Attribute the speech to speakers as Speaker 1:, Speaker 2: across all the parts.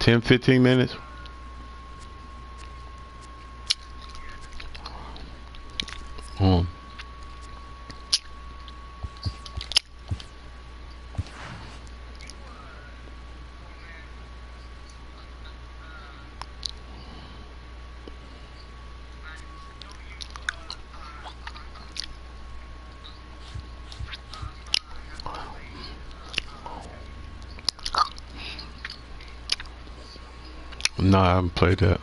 Speaker 1: 10, 15 minutes. Hmm. No, I haven't played that.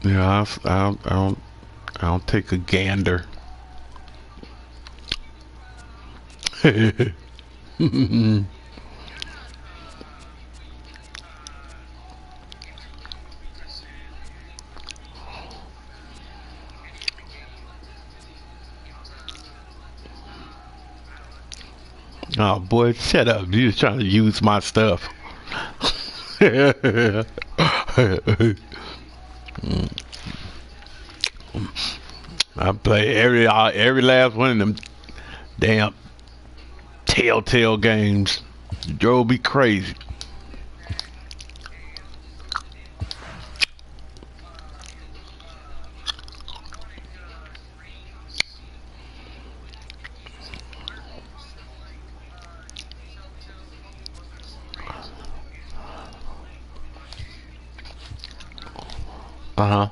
Speaker 1: Yeah, I don't take a gander. Oh boy, shut up! You was trying to use my stuff. I play every last one of them damn Telltale games. Drove me crazy. Uh huh.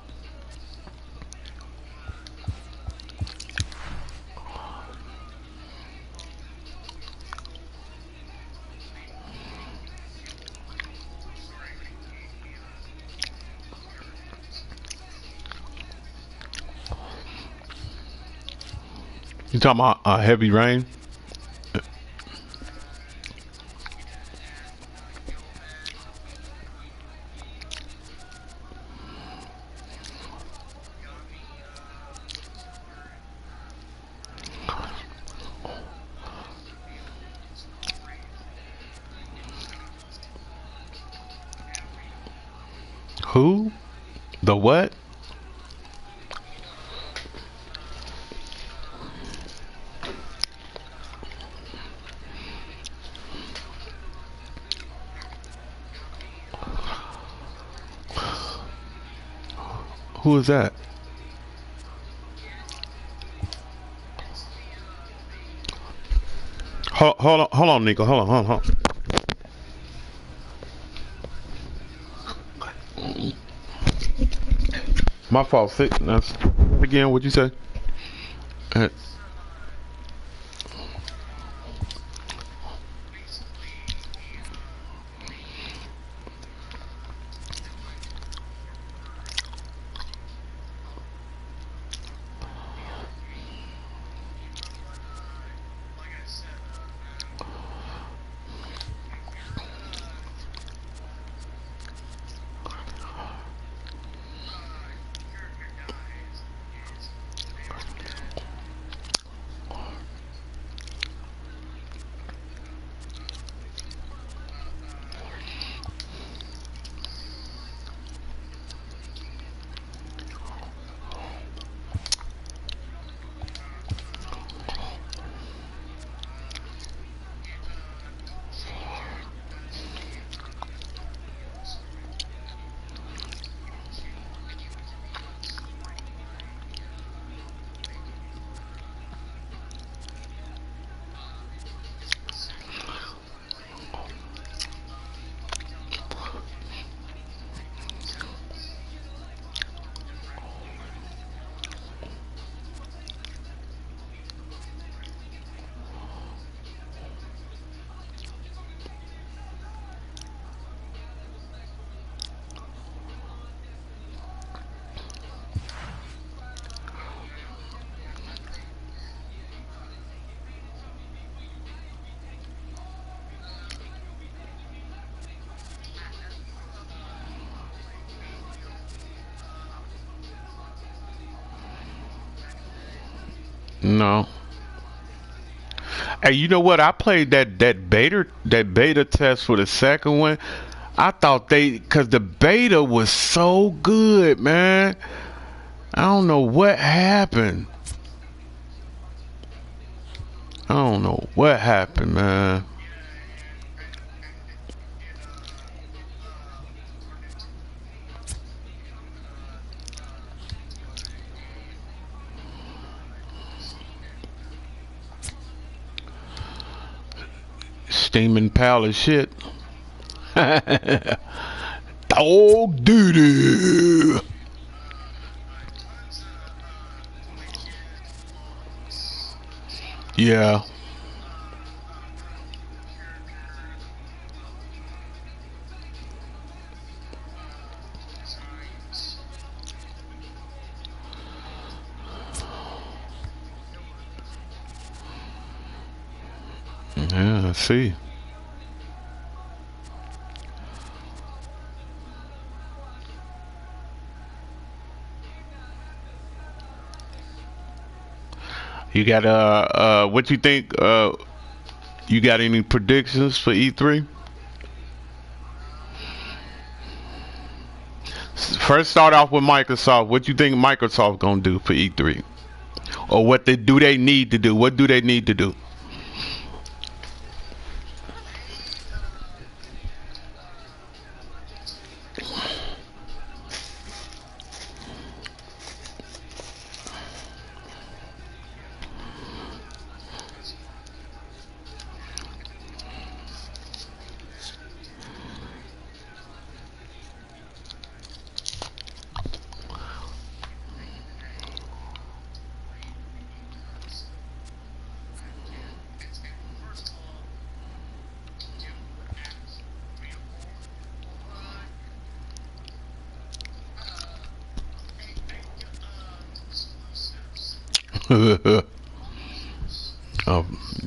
Speaker 1: You talking about heavy rain? Who? The what? Who is that? Hold on, Nico. Hold on. My fault. That's again. What'd you say? Uh, No. Hey, you know what? I played that beta test for the second one. I thought cause the beta was so good, man. I don't know what happened. I don't know what happened, man. Steaming pile of shit. Dog duty. Yeah. Yeah, I see. You got what you think you got any predictions for E3? First start off with Microsoft. What you think Microsoft gonna do for E3? Or what they need to do? What do they need to do?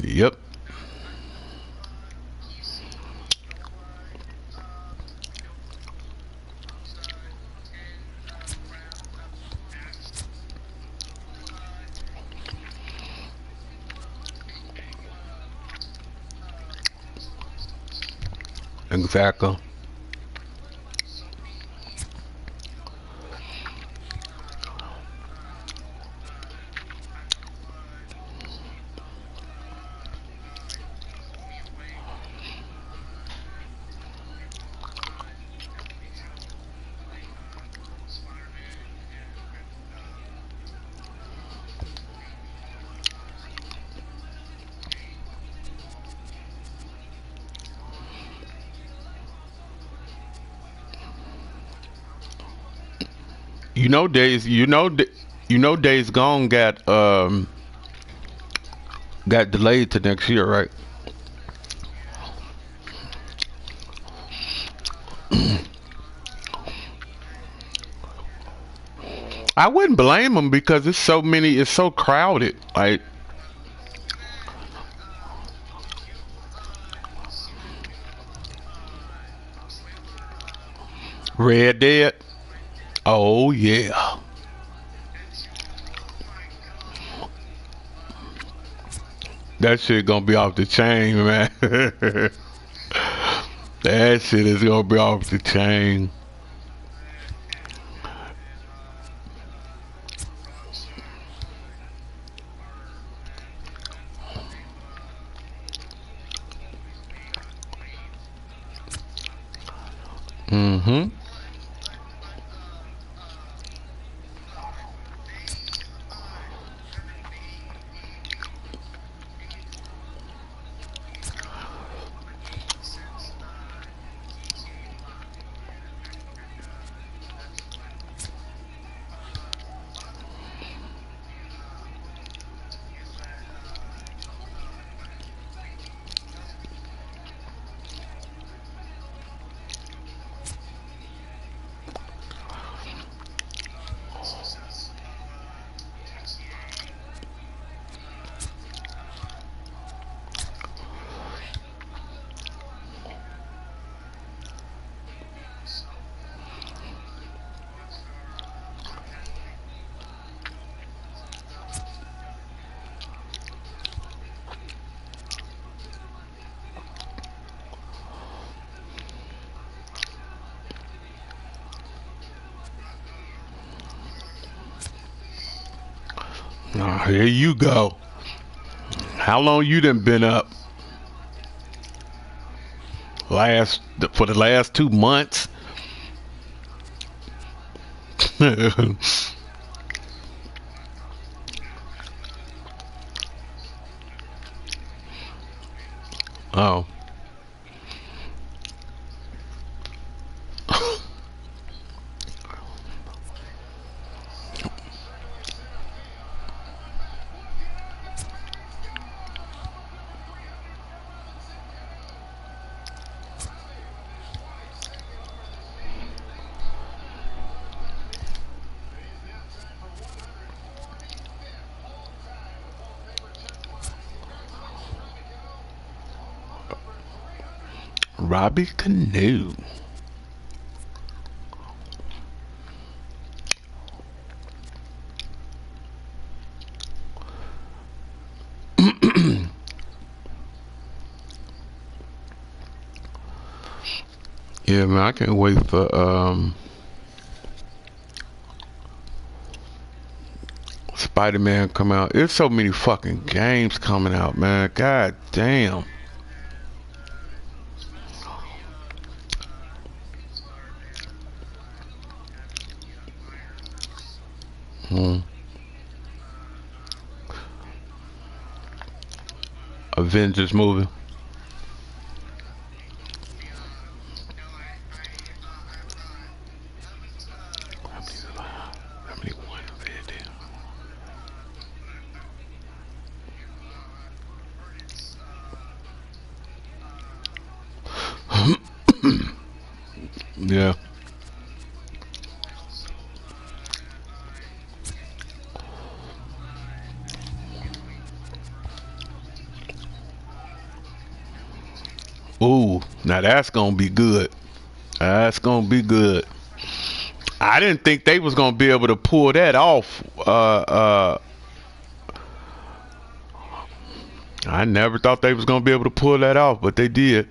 Speaker 1: Yep. Exactly. You know, Days Gone got delayed to next year, right? I wouldn't blame them because it's so crowded. Like Red Dead. Oh yeah, that shit gonna be off the chain, man. That shit is gonna be off the chain. Mm-hmm. Oh, here you go. How long you done been up? For the last 2 months? Oh. Robbie Canoe. Yeah, man, I can't wait for Spider-Man come out. There's so many fucking games coming out, man. God damn. Avengers movie. How many one Yeah. Ooh, now that's gonna be good. That's gonna be good. I didn't think they was gonna be able to pull that off. I never thought they was gonna be able to pull that off, but they did.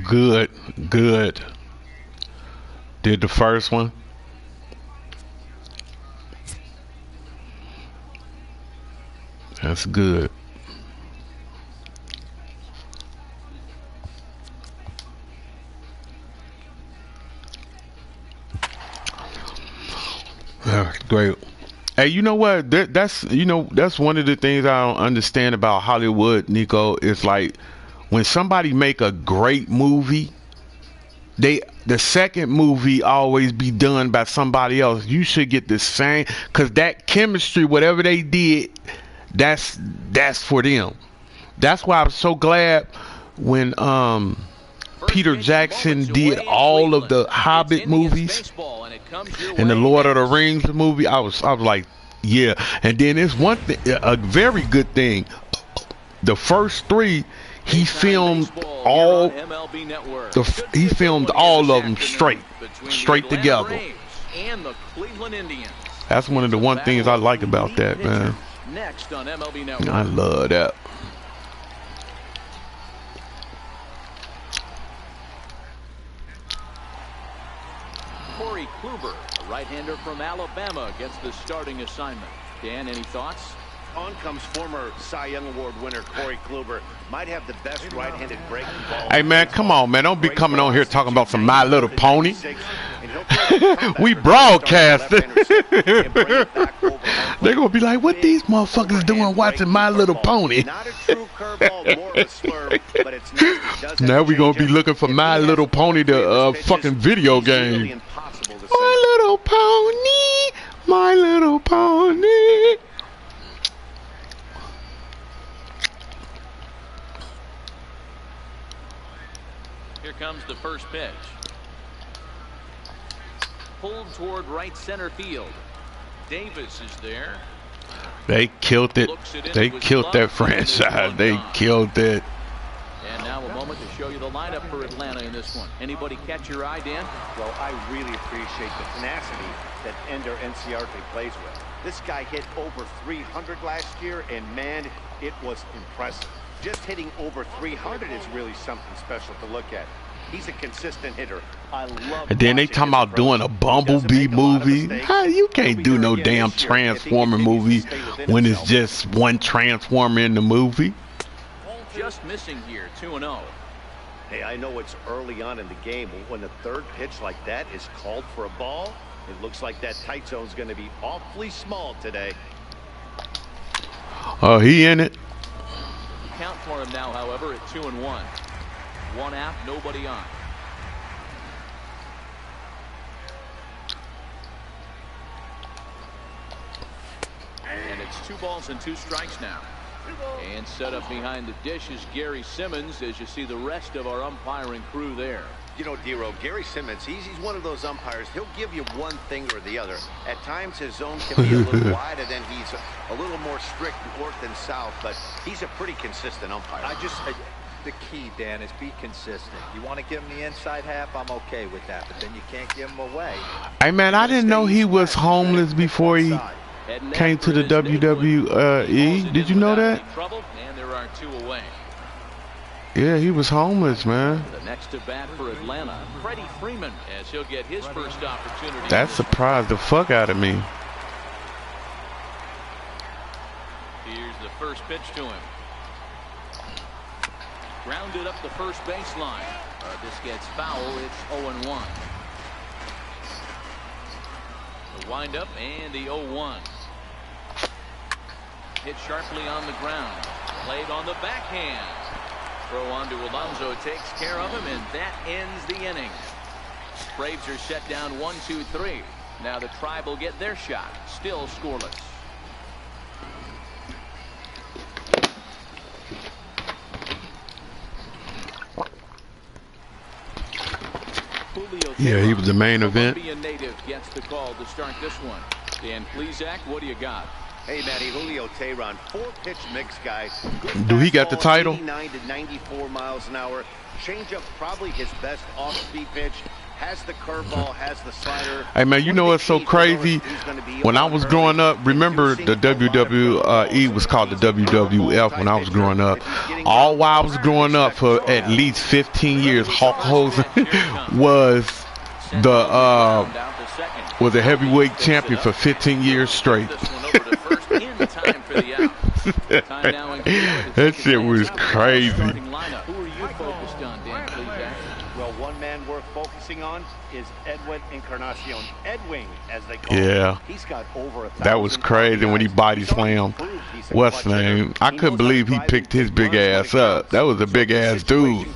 Speaker 1: Good, good. Did the first one. That's good. Great. Hey, you know what? That's one of the things I don't understand about Hollywood, Nico. It's like when somebody make a great movie, the second movie always be done by somebody else. You should get the same, cause that chemistry, whatever they did, that's for them. That's why I'm so glad when Peter Jackson did all of the Hobbit movies and the Lord of the Rings movie. I was like, yeah. And then it's one thing, a very good thing. The first three, he filmed all of them straight together. That's one of the one things I like about that, man. I love that.
Speaker 2: Corey Kluber, a right-hander from Alabama, gets the starting assignment. Dan, any thoughts?
Speaker 3: On comes former Cy Young Award winner Corey Kluber. Might have the best right-handed breaking ball.
Speaker 1: Hey man, come on man, don't be coming on here talking about some My Little Pony. We broadcasting. They're gonna be like, what these motherfuckers doing watching My Little Pony? Now we gonna be looking for My Little Pony, the fucking video game. My Little Pony, My Little Pony.
Speaker 2: Here comes the first pitch. pulled toward right center field. Davis is there.
Speaker 1: They killed it. They killed that franchise. They killed it.
Speaker 2: And now a moment to show you the lineup for Atlanta in this one. Anybody catch your eye, Dan?
Speaker 3: Well, I really appreciate the tenacity that Ender Enciarte plays with. This guy hit over 300 last year, and man, it was impressive. Just hitting over 300 is really something special to look at. He's a consistent hitter. I love.
Speaker 1: And then they talking about doing a Bumblebee movie. How you can't do no damn Transformer movie when it's just one Transformer in the movie?
Speaker 2: Just missing here, 2-0.
Speaker 3: Hey, I know it's early on in the game, but when the third pitch like that is called for a ball, it looks like that tight zone's going to be awfully small today.
Speaker 1: Oh, he in it.
Speaker 2: Count for him now, however, at 2-1. One out, nobody on. And it's 2 balls and 2 strikes now. And set up behind the dish is Gary Simmons, as you see the rest of our umpiring crew there.
Speaker 3: You know, Dero, Gary Simmons, he's one of those umpires. He'll give you one thing or the other. At times, his zone can be a little wide, and then he's a little more strict north and south, but he's a pretty consistent umpire.
Speaker 4: The key, Dan, is be consistent. You want to give him the inside half, I'm okay with that, but then you can't give him away.
Speaker 1: Hey, man, I didn't know he was homeless before he came to the WWE. Did you know that?
Speaker 2: And there are 2 away.
Speaker 1: Yeah, he was homeless, man.
Speaker 2: The next to bat for Atlanta, Freddie Freeman, as he'll get his first opportunity.
Speaker 1: That surprised the fuck out of me.
Speaker 2: Here's the first pitch to him. Grounded up the first baseline. This gets foul. It's 0-1. The windup and the 0-1. Hit sharply on the ground. Played on the backhand. Throw on to Alonso takes care of him, and that ends the inning. Braves are set down 1-2-3. Now the Tribe will get their shot. Still scoreless.
Speaker 1: Yeah, he was the main event.
Speaker 2: Columbia native gets the call to start this one. Dan Plesac, what do you got?
Speaker 3: Hey, Matty, Julio Teheran, 4-pitch mix guy.
Speaker 1: Do he got the title?
Speaker 3: 89 to 94 miles an hour. Changeup probably his best off-speed pitch. Has the curveball, has the slider.
Speaker 1: Hey, man, you know what's so crazy? When I was growing up, remember the WWE was called the WWF when I was growing up. All while I was growing up for at least 15 years, Hulk Hogan was the heavyweight champion for 15 years straight. That shit was crazy.
Speaker 2: Who are you focused on, Dan Plesac?
Speaker 3: Well, one man worth focusing on is Edwin Encarnacion. Edwin, as they call
Speaker 1: him.
Speaker 3: He's got over 1,000.
Speaker 1: That was crazy when he body slammed. What's his name? I couldn't believe he picked his big ass up. That was a big ass dude.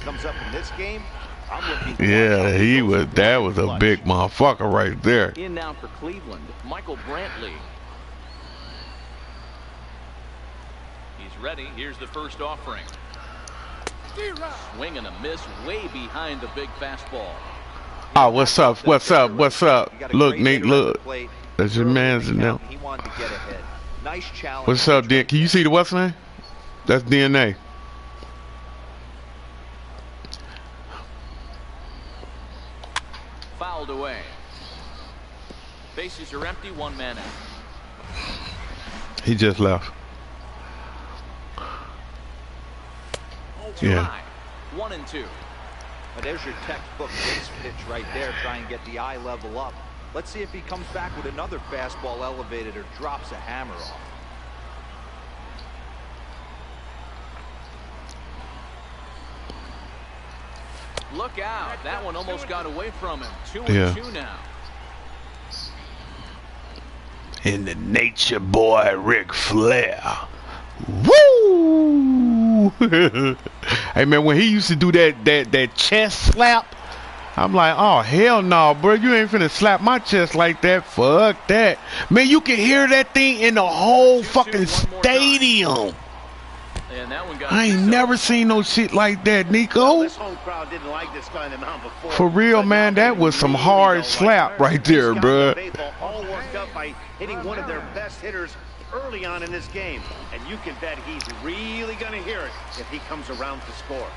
Speaker 1: Yeah, he was. That was a big motherfucker right there.
Speaker 2: In now for Cleveland, Michael Brantley. He's ready. Here's the first offering. Swing and a miss way behind the big fastball.
Speaker 1: Oh, what's up? What's up? What's up? Look, Nate, look. That's your man's now.
Speaker 4: He wanted to get ahead. Nice challenge.
Speaker 1: What's up, Dan? Can you see the what's name? That's DNA.
Speaker 2: Fouled away. Bases are empty, 1 man out.
Speaker 1: He just left. Yeah.
Speaker 2: 1-2.
Speaker 4: Well, there's your textbook base pitch right there. Try and get the eye level up. Let's see if he comes back with another fastball elevated or drops a hammer off.
Speaker 2: Look out. That one almost got away from him. 2-2 now.
Speaker 1: And the nature boy, Ric Flair. Woo! Hey, man, when he used to do that chest slap, I'm like, oh, hell no, bro. You ain't finna slap my chest like that. Fuck that. Man, you can hear that thing in the whole fucking stadium.
Speaker 2: And that one got
Speaker 1: I ain't never seen no shit like that,
Speaker 3: Well,
Speaker 1: Nico.
Speaker 3: this home crowd didn't like this guy on the mound before.
Speaker 1: For real,
Speaker 3: but
Speaker 1: man,
Speaker 3: now
Speaker 1: that
Speaker 3: they
Speaker 1: was some
Speaker 3: really
Speaker 1: hard
Speaker 3: don't
Speaker 1: slap
Speaker 3: like him.
Speaker 1: right there,
Speaker 3: He's got
Speaker 1: bruh.
Speaker 3: the baseball all worked up by hitting one of their best hitters early on in this game. And you can bet he's really going to hear it if he comes around to score.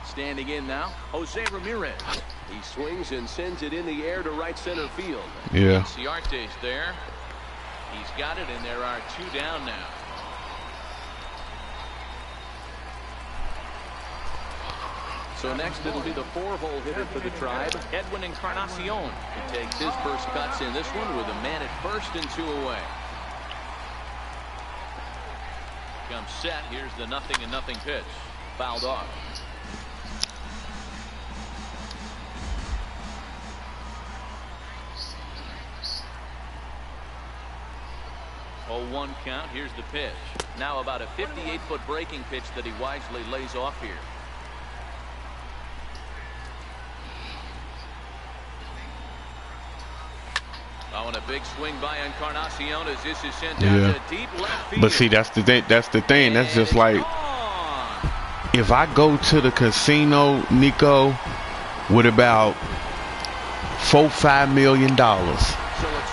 Speaker 2: Standing in now, Jose Ramirez. He swings and sends it in the air to right center field.
Speaker 1: Yeah.
Speaker 2: Ciarte's there. He's got it, and there are 2 down now. So next it'll be the 4-hole hitter for the Tribe, Edwin Encarnacion. He takes his first cuts in this one with a man at first and 2 away. Comes set. Here's the 0-0 pitch. Fouled off. 0-1 count. Here's the pitch. Now about a 58-foot breaking pitch that he wisely lays off here. Oh, and a big swing by Encarnacion as this is sent down to deep left field.
Speaker 1: But see, that's the thing. That's the thing. That's just like, if I go to the casino, Nico, with about $4-5 million,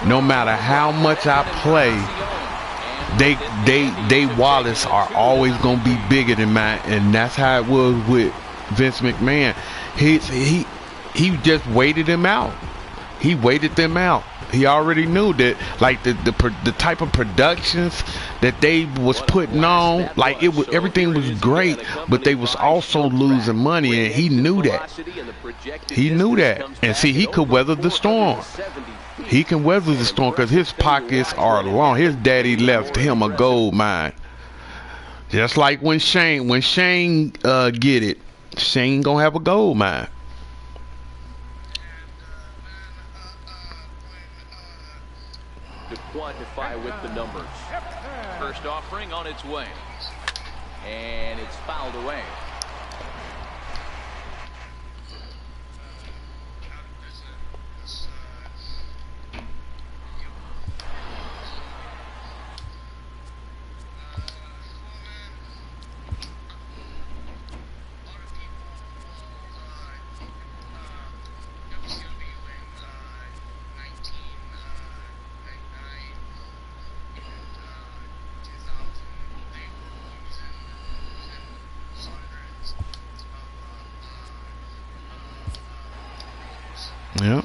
Speaker 1: no matter how much I play, they wallets are always gonna be bigger than mine, and that's how it was with Vince McMahon. He just waited him out. He waited them out. He already knew that, like the type of productions that they was putting on, like it was, everything was great, but they was also losing money, and he knew that. He knew that, and see, he could weather the storm. He can weather the storm because his pockets are long. His daddy left him a gold mine. Just like when Shane get it, Shane gonna have a gold mine.
Speaker 2: To quantify with the numbers. First offering on its way. And it's fouled away.
Speaker 1: Yeah.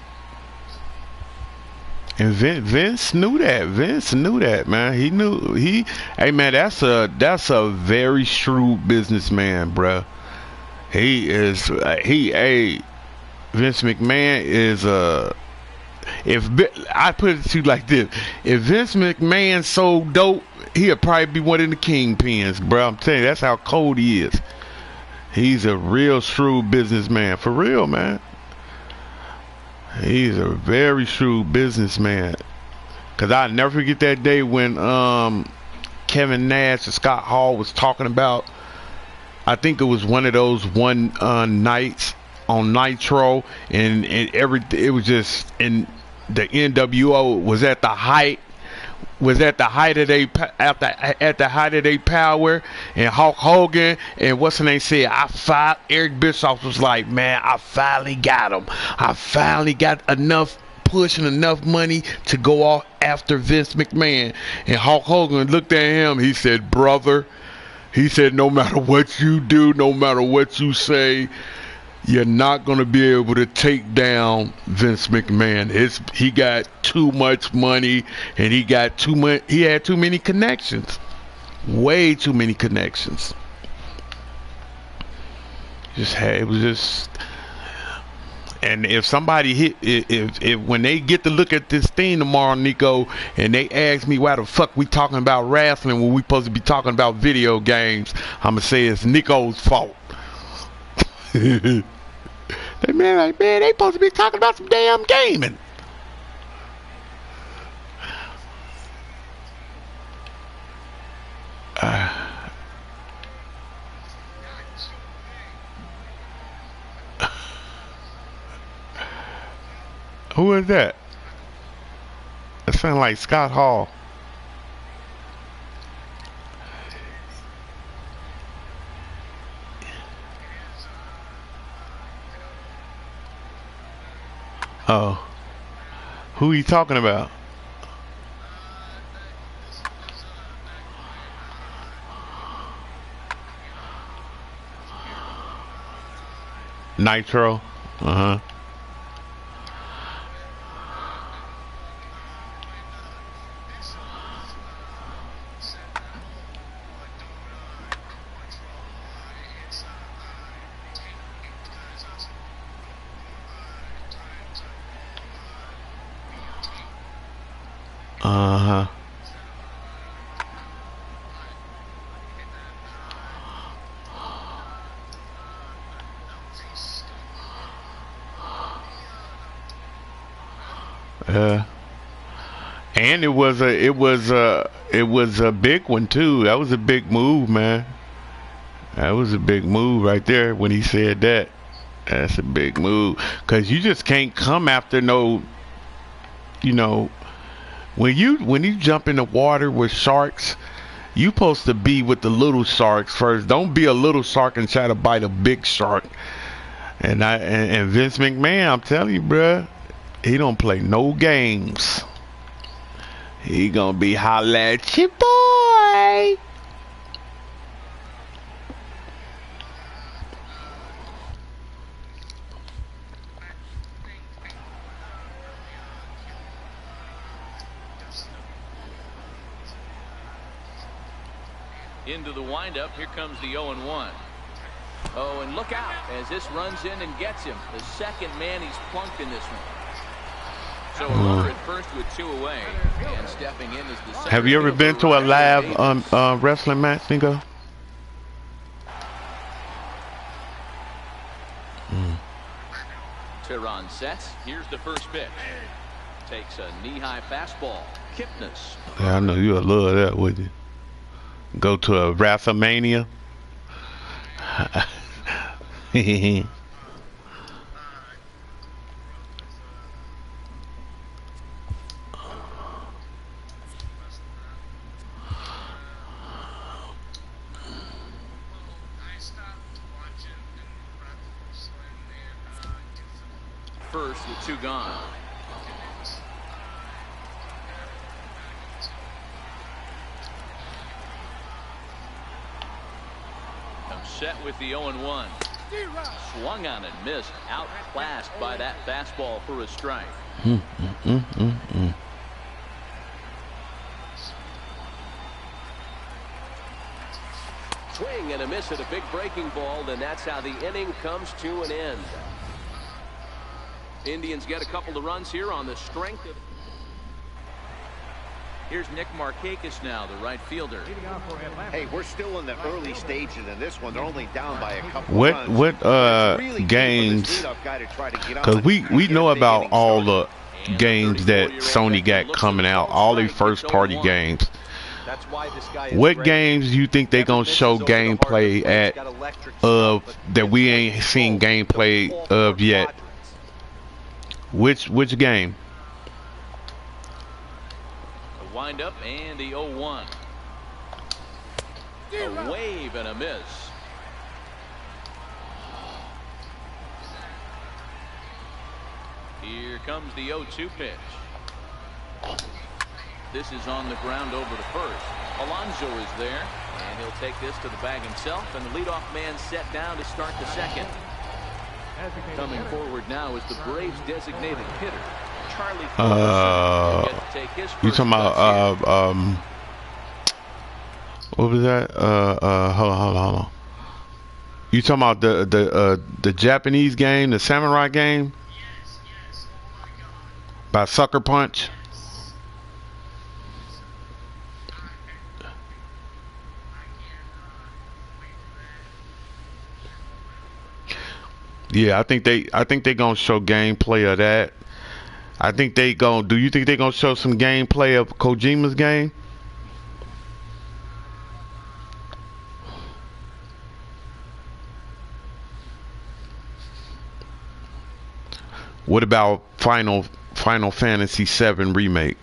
Speaker 1: And Vince knew that. Vince knew that, man. He knew. Hey, man, that's a very shrewd businessman, bruh. Vince McMahon is if I put it to you like this, if Vince McMahon sold dope, he'd probably be one of the kingpins, bro. I'm telling you, that's how cold he is. He's a real shrewd businessman, for real, man. He's a very shrewd businessman. Cause I'll never forget that day when Kevin Nash and Scott Hall was talking about, I think it was one of those nights on Nitro, and it was just, and the NWO was at the height of their power, and Hulk Hogan and what's the name said, Eric Bischoff was like, man, I finally got him. I finally got enough push and enough money to go off after Vince McMahon. And Hulk Hogan looked at him. He said, brother, he said, no matter what you do, no matter what you say, you're not going to be able to take down Vince McMahon. He got too much money, and he had too many connections. Way too many connections. It was just, and if somebody if when they get to look at this thing tomorrow, Nico, and they ask me why the fuck we talking about wrestling when we supposed to be talking about video games, I'ma say it's Nico's fault. Man, they supposed to be talking about some damn gaming. Who is that? That sounds like Scott Hall. Oh, who you talking about? Nitro. Uh huh. Uh huh. Yeah. And it was a big one too. That was a big move, man. That was a big move right there when he said that. That's a big move because you just can't come after no, you know, when you jump in the water with sharks, you supposed to be with the little sharks first. Don't be a little shark and try to bite a big shark. And Vince McMahon, I'm telling you, bruh, he don't play no games. He gonna be holla at you, boy.
Speaker 2: Into the windup. Here comes the 0-1. Oh, and look out as this runs in and gets him. The second man he's plunked in this one. So a runner at first with 2 away. And stepping in is the center
Speaker 1: Have you ever
Speaker 2: fielder,
Speaker 1: been to a live
Speaker 2: Davis.
Speaker 1: wrestling match, Nico?
Speaker 2: Tehran sets. Here's the first pitch. Takes a knee-high fastball. Kipnis.
Speaker 1: Yeah, I know you'll love that, would you? Go to a WrestleMania.
Speaker 2: First with 2 gone. Set with the 0-1. Swung on and missed. Outclassed by that fastball for a strike. Swing and a miss at a big breaking ball, and that's how the inning comes to an end. Indians get a couple of runs here on the strength of... Here's Nick Markakis now, the right fielder.
Speaker 3: Hey, we're still in the early stages in this one. They're only down by a couple
Speaker 1: What
Speaker 3: runs.
Speaker 1: games? Because we know about all the games that Sony got coming out, all their first party games.
Speaker 4: That's why this guy is
Speaker 1: What
Speaker 4: ready.
Speaker 1: games do you think they gonna show gameplay at that we ain't seen gameplay of yet? Which game?
Speaker 2: The windup and the 0-1. A wave and a miss. Here comes the 0-2 pitch. This is on the ground over to first. Alonso is there, and he'll take this to the bag himself, and the leadoff man set down to start the second. Coming forward now is the Braves designated hitter, Charlie Fulton.
Speaker 1: You talking about what was that? Hold on. You talking about the Japanese game, the samurai game? By Sucker Punch? Yeah, I think they gonna show gameplay of that. I think they gonna. Do you think they gonna show some gameplay of Kojima's game? What about Final Fantasy VII Remake?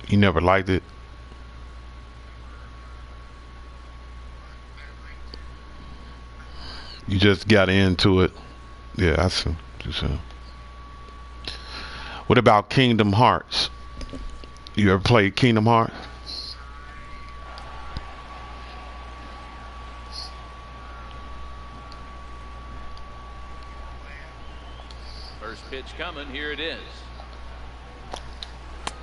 Speaker 1: You never liked it? You just got into it. Yeah, I see. What about Kingdom Hearts? You ever played Kingdom Hearts?
Speaker 2: First pitch coming. Here it is.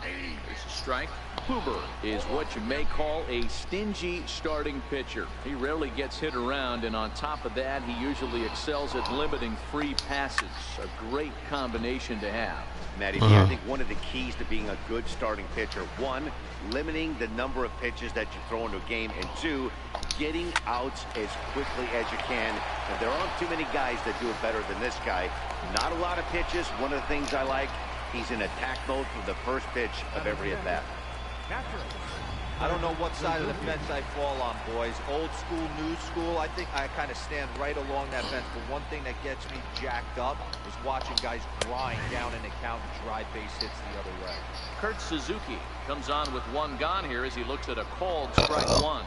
Speaker 2: There's a strike. Kluber is what you may call a stingy starting pitcher. He rarely gets hit around, and on top of that, he usually excels at limiting free passes. A great combination to have.
Speaker 3: Matty, I think one of the keys to being a good starting pitcher, one, limiting the number of pitches that you throw into a game, and two, getting outs as quickly as you can. And there aren't too many guys that do it better than this guy. Not a lot of pitches. One of the things I like, he's in attack mode from the first pitch of every at-bat.
Speaker 4: I don't know what side of the fence I fall on, boys. Old school, new school. I think I kind of stand right along that fence. But one thing that gets me jacked up is watching guys grind down an account and drive base hits the other way.
Speaker 2: Kurt Suzuki comes on with one gone here as he looks at a called strike one.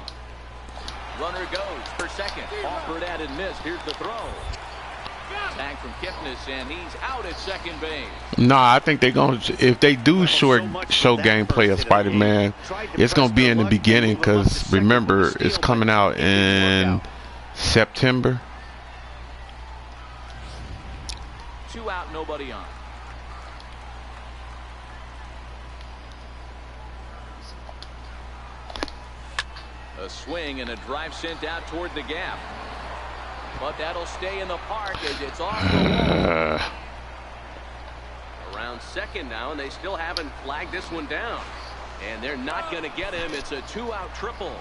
Speaker 2: Runner goes for second. Offered at and missed. Here's the throw. Tag from Kipnis, and he's out at second base.
Speaker 1: Nah, I think they're going to, if they do show gameplay of Spider-Man, it's going to be in the beginning because, remember, it's coming out in September.
Speaker 2: 2 out, nobody on. A swing and a drive sent out toward the gap. But that'll stay in the park as it's off the wall. Around second now, and they still haven't flagged this one down. And they're not going to get him. It's a 2-out triple.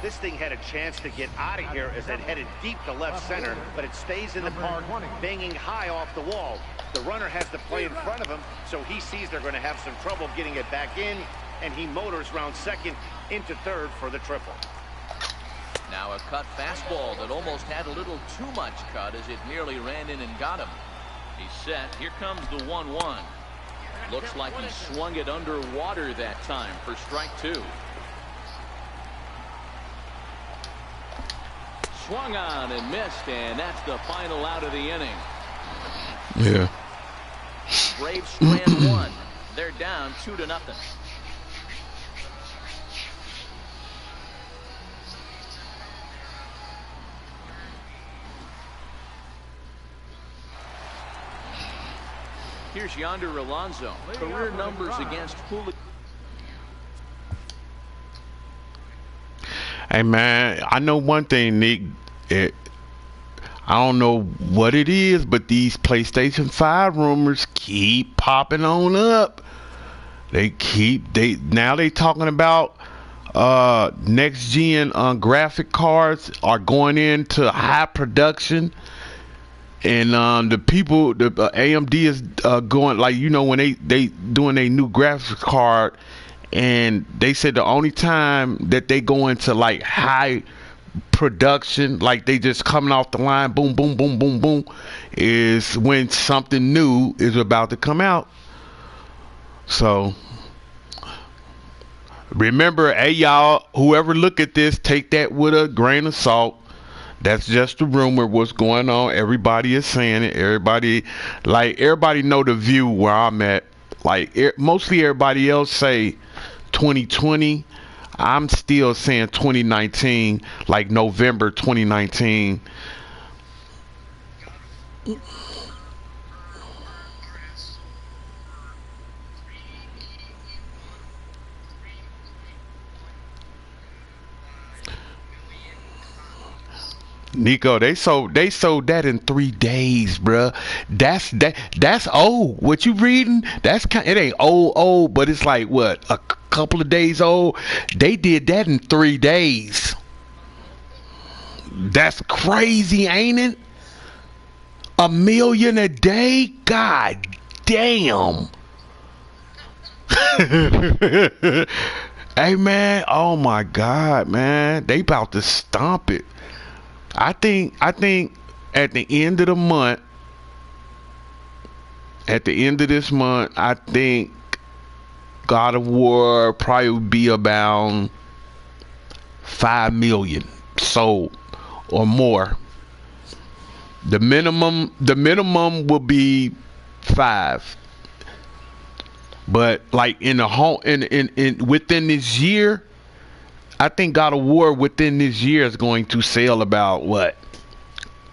Speaker 3: This thing had a chance to get out of here as it headed deep to left center, but it stays in the park, banging high off the wall. The runner has to play in front of him, so he sees they're going to have some trouble getting it back in, and he motors round second into third for the triple.
Speaker 2: Now a cut fastball that almost had a little too much cut as it nearly ran in and got him. He's set. Here comes the 1-1. Looks like he swung it underwater that time for strike two. Swung on and missed, and that's the final out of the inning.
Speaker 1: Yeah.
Speaker 2: Braves strand one. They're down 2-0. Here's Yonder Alonso. Career numbers against Hooligans.
Speaker 1: Hey, man, I know one thing, Nick. I don't know what it is, but these PlayStation 5 rumors keep popping on up. Now they talking about next gen graphic cards are going into high production. And the AMD is going, like, you know, when they doing a new graphics card, and they said the only time that they go into like high production, like they just coming off the line, boom, boom, boom, boom, boom, is when something new is about to come out. So remember, hey y'all, whoever look at this, take that with a grain of salt. That's just a rumor. What's going on? Everybody is saying it. Everybody know the view where I'm at. Like mostly everybody else say 2020. I'm still saying 2019, like November 2019. Nico, they sold that in 3 days, bruh. That's old. What you reading? It ain't old, but it's like what, a couple of days old. They did that in 3 days. That's crazy, ain't it? $1 million a day? God damn. Hey man, oh my God, man. They about to stomp it. I think at the end of the month, at the end of this month, I think God of War probably would be about 5 million sold or more. The minimum will be 5. But like in the home in within this year, I think God of War within this year is going to sell about what?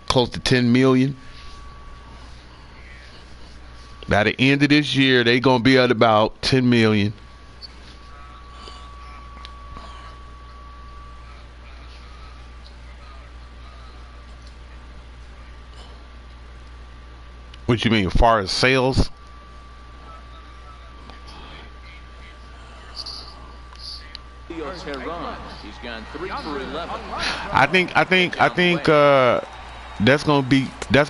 Speaker 1: Close to 10 million. By the end of this year, they gonna be at about 10 million. What you mean, as far as sales?
Speaker 2: He's gone 3 for 11.
Speaker 1: I think that's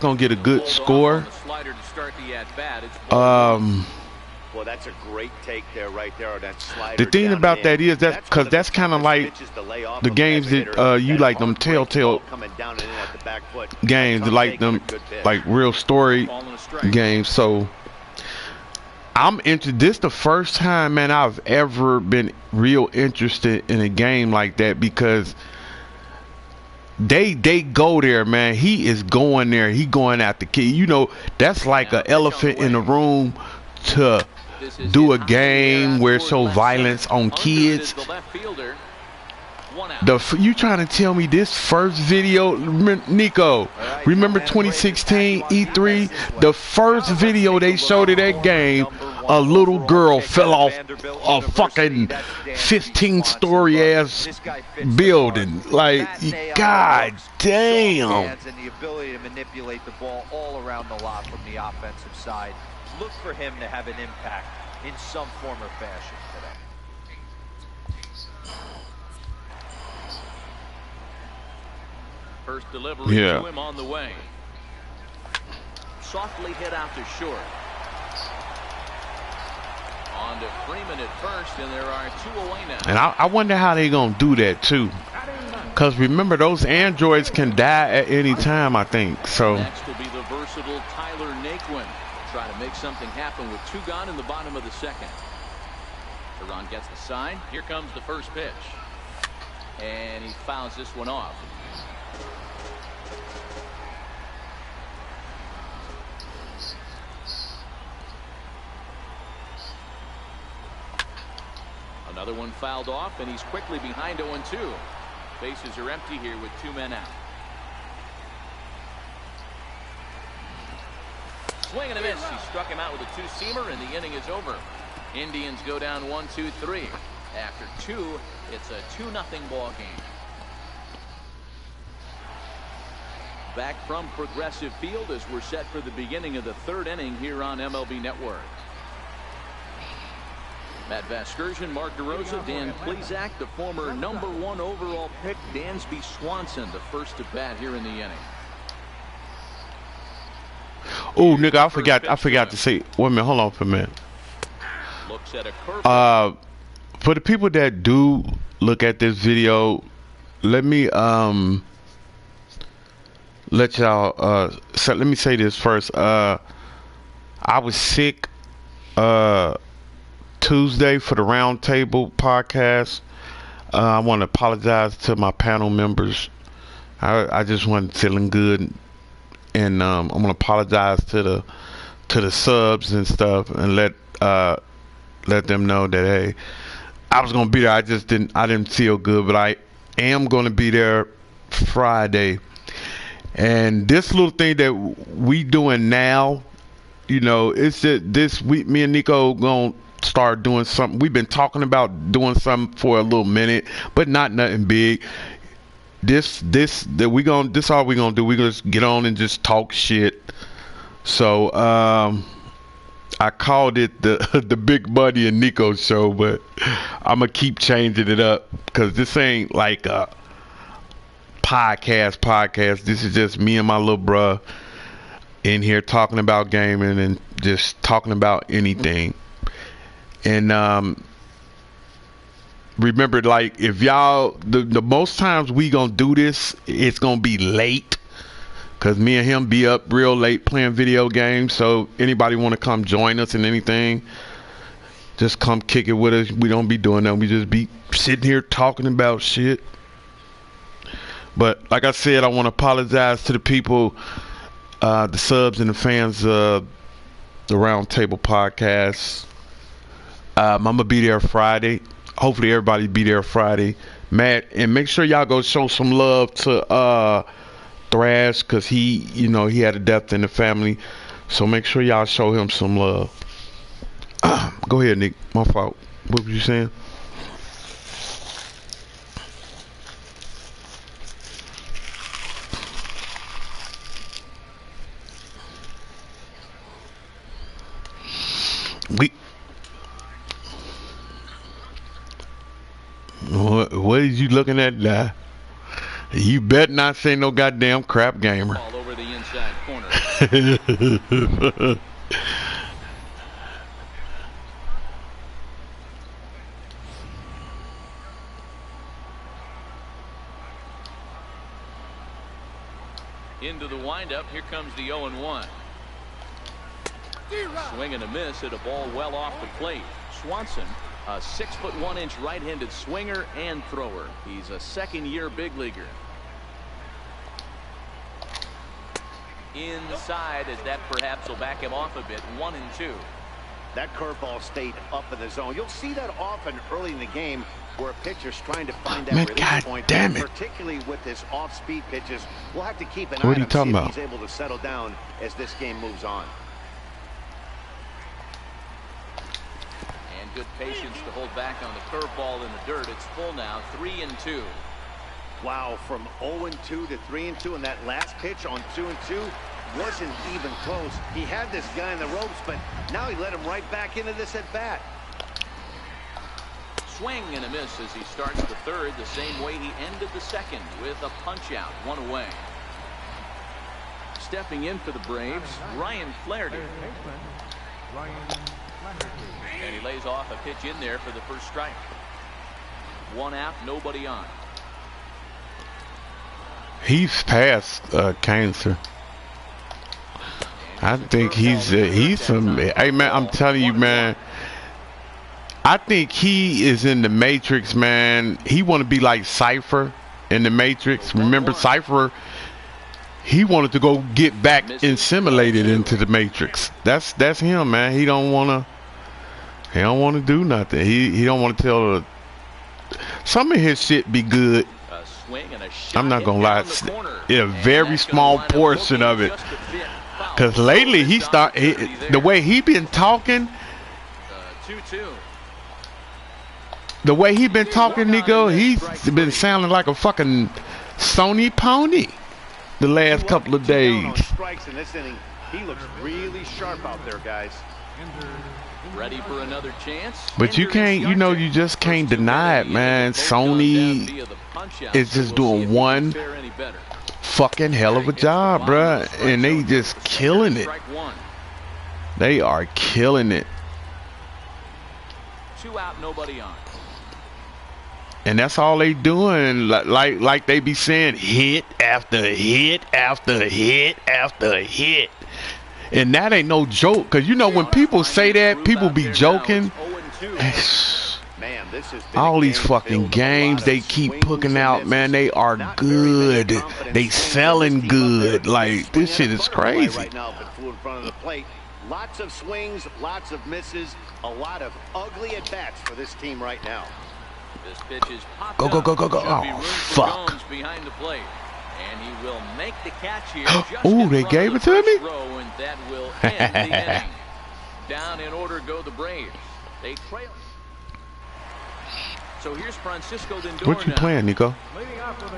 Speaker 1: gonna get a good score.
Speaker 3: Well, that's a great take there, right there. That slider.
Speaker 1: The thing about that is that's kind of like the games that you like, them telltale games, like them like real story games. So I'm into this. The first time, man, I've ever been real interested in a game like that, because they go there, man. He is going there. He going after kid. You know, that's like an elephant in the room to do a game where it show violence on kids. You trying to tell me this first video, Nico? Remember 2016 E3? The first video they showed of that game, a little girl fell off a fucking 15-story ass building. Like, god damn.
Speaker 4: And the ability to manipulate the ball all around the lot from the offensive side. Look for him to have an impact in some form or fashion today.
Speaker 2: First delivery to him on the way. Softly hit out to short. On to Freeman at first, and there are 2 away now.
Speaker 1: And I wonder how they gonna do that too. Because remember, those androids can die at any time, I think. So
Speaker 2: next will be the versatile Tyler Naquin. Try to make something happen with 2 gone in the bottom of the second. Tehran gets the sign. Here comes the first pitch. And he fouls this one off. Another one fouled off, and he's quickly behind 0-2. Bases are empty here with 2 men out. Swing and a miss. He struck him out with a 2-seamer, and the inning is over. Indians go down 1-2-3. After 2, it's a 2-0 ball game. Back from Progressive Field as we're set for the beginning of the 3rd inning here on MLB Network. Matt Vasgersian, Mark DeRosa, Dan Plesac, the former #1 overall pick, Dansby Swanson, the first to bat here in the inning.
Speaker 1: Oh, nigga, I forgot to say. Wait a minute, hold on for a minute.
Speaker 2: Looks at a
Speaker 1: for the people that do look at this video, let me let y'all let me say this first. I was sick Tuesday for the Roundtable podcast. I want to apologize to my panel members. I just wasn't feeling good, and I'm gonna apologize to the subs and stuff, and let them know that, hey, I was gonna be there. I didn't feel good, but I am gonna be there Friday. And this little thing that we doing now, you know, it's just this week. Me and Nico gonna start doing something. We've been talking about doing something for a little minute, but not nothing big. This all we gonna do. We gonna just get on and just talk shit. So I called it the Big Buddy and Nico show, but I'm gonna keep changing it up because this ain't like a podcast. This is just me and my little bruh in here talking about gaming and just talking about anything. And remember, like, if y'all, the most times we gonna do this, it's gonna be late, because me and him be up real late playing video games. So anybody want to come join us in anything, Just come kick it with us. We don't be doing that. We just be sitting here talking about shit. But like I said, I want to apologize to the people, the subs and the fans of the Round Table Podcast. I'm gonna be there Friday. Hopefully everybody be there Friday. Matt, and make sure y'all go show some love to Thrash, because he had a death in the family. So make sure y'all show him some love. Go ahead, Nick. My fault. What were you saying? What is you looking at now? You better not say no goddamn crap gamer.
Speaker 2: All over the inside corner. Into the windup. Here comes the 0-1. Swing and a miss at a ball well off the plate. Swanson, a 6'1" right-handed swinger and thrower. He's a second-year big leaguer. Inside, as that perhaps will back him off a bit. 1-2.
Speaker 3: That curveball stayed up in the zone. You'll see that often early in the game where a pitcher's trying to find that release point.
Speaker 1: Damn it.
Speaker 3: Particularly with this off-speed pitches. We'll have to keep an eye
Speaker 1: What are
Speaker 3: on
Speaker 1: you
Speaker 3: him,
Speaker 1: talking
Speaker 3: see
Speaker 1: about?
Speaker 3: if he's able to settle down as this game moves on.
Speaker 2: And good patience to hold back on the curveball in the dirt. It's full now. 3-2.
Speaker 3: Wow, from 0-2 to 3-2, and that last pitch on 2-2 wasn't even close. He had this guy in the ropes, but now he let him right back into this at bat.
Speaker 2: Swing and a miss as he starts the third, the same way he ended the second, with a punch out, 1 away. Stepping in for the Braves, Ryan Flaherty. And he lays off a pitch in there for the first strike. 1 out, nobody on.
Speaker 1: He's past cancer. I think he's some. Hey man, I'm telling you, man. I think he is in the Matrix, man. He want to be like Cypher in the Matrix. Remember Cypher? He wanted to go get back assimilated into the Matrix. That's him, man. He don't want to do nothing. He don't want to tell the. Some of his shit be good. I'm not gonna lie. A very small portion of it. Cause lately the way he been talking.
Speaker 2: 2-2.
Speaker 1: The way he been talking, Nico, he's been sounding like a fucking Sony pony the last couple of days.
Speaker 3: Strikes in this inning. He looks really sharp out there, guys.
Speaker 2: Ready for another chance.
Speaker 1: But you can't, you just can't deny it, man. Sony is just doing one fucking hell of a job, bruh. And they just killing it. They are killing it.
Speaker 2: 2 out, nobody on.
Speaker 1: And that's all they doing, like they be saying, hit after hit after hit after hit. And that ain't no joke, because when people say that, people be joking. All these fucking games they keep putting out, man, they are good. They selling good. Like, this shit is crazy.
Speaker 3: Lots of swings, lots of misses, a lot of ugly at-bats for this team right now.
Speaker 2: This pitch is popped
Speaker 1: go.
Speaker 2: up.
Speaker 1: Oh, fuck.
Speaker 2: Behind the plate. And he will make the catch here.
Speaker 1: Oh, they gave it to me?
Speaker 2: Row, and that will end the inning. Down in order go the Braves. They trail. So here's Francisco Lindor.
Speaker 1: What you playing, Nico?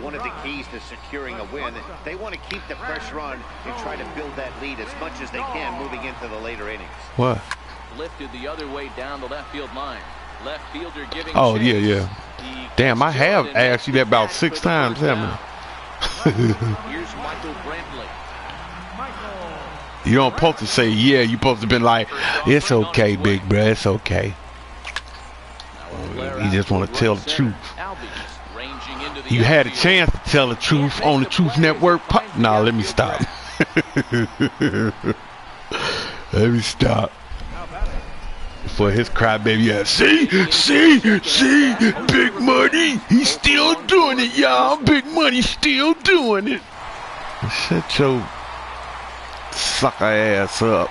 Speaker 3: One of the keys to securing a win, they want to keep the pressure on and try to build that lead as much as they can moving into the later innings.
Speaker 1: What?
Speaker 2: Lifted the other way down the left field line. Left fielder giving
Speaker 1: Oh,
Speaker 2: chase.
Speaker 1: yeah. Damn, I have asked you that about 6 times, haven't I?
Speaker 2: Here's Michael Brantley.
Speaker 1: You don't supposed to say yeah. You supposed to be like, it's okay, big bro, it's okay. You just want to tell the truth. You had a chance to tell the truth on the Truth Network. Nah, let me stop. Let me stop. for his crybaby ass. See, Big Money, he's still doing it, y'all. Big Money still doing it. Shut your sucker ass up.